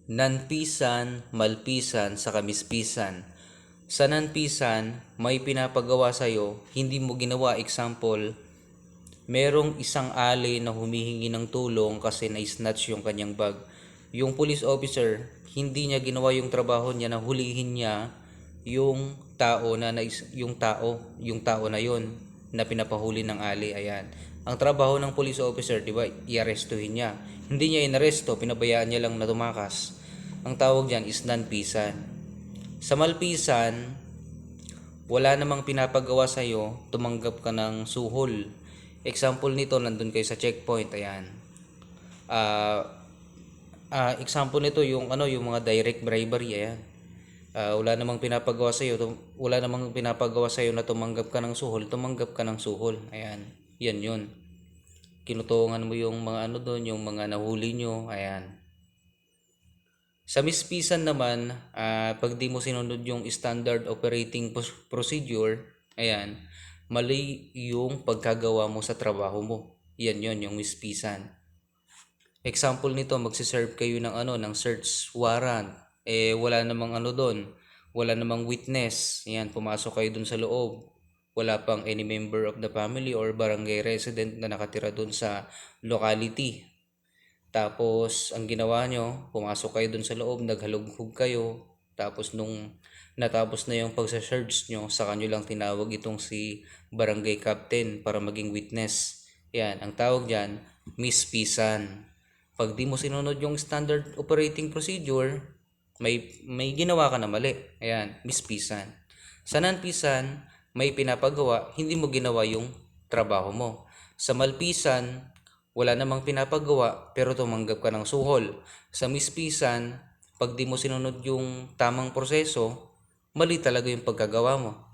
Nanpisan, malpisan, sa kamispisan. Sa nanpisan, may pinapagawa sa'yo, hindi mo ginawa. Example, merong isang ali na humihingi ng tulong kasi na-snatch yung kanyang bag. Yung police officer, hindi niya ginawa yung trabaho niya na hulihin niya yung tao yung tao na yon na pinapahuli ng ali. Ayan. Ang trabaho ng police officer, 'di ba? I-arestuhin niya. Hindi niya inaresto, pinabayaan niya lang na tumakas. Ang tawag diyan is nanpisan. Sa malpisan, wala namang pinapagawa sa iyo, tumanggap ka ng suhol. Example nito, nandun kayo sa checkpoint, ayan. Example nito yung mga direct bribery, ayan. Wala namang pinapagawa sa iyo na tumanggap ka ng suhol, tumanggap ka ng suhol. Ayan. Yan 'yun. Kinutuungan mo yung mga doon, yung mga nahuli nyo, ayan. Sa mispisan naman, pag di mo sinunod yung standard operating procedure, ayan, mali yung pagkagawa mo sa trabaho mo. Yan yon yung mispisan. Example nito, magsiserve kayo ng search warrant. Wala namang doon. Wala namang witness. Ayan, pumasok kayo doon sa loob. Wala pang any member of the family or barangay resident na nakatira doon sa locality. Tapos, ang ginawa nyo, pumasok kayo doon sa loob, naghalughog kayo. Tapos, nung natapos na yung pagsa-search nyo, saka nyo lang tinawag itong si barangay captain para maging witness. Yan, ang tawag dyan, mispisan. Pag di mo sinunod yung standard operating procedure, may ginawa ka na mali. Ayan, mispisan. Sa nanpisan, may pinapagawa, hindi mo ginawa yung trabaho mo. Sa malpisan, wala namang pinapagawa pero tumanggap ka ng suhol. Sa mispisan, pag di mo sinunod yung tamang proseso, mali talaga yung pagkagawa mo.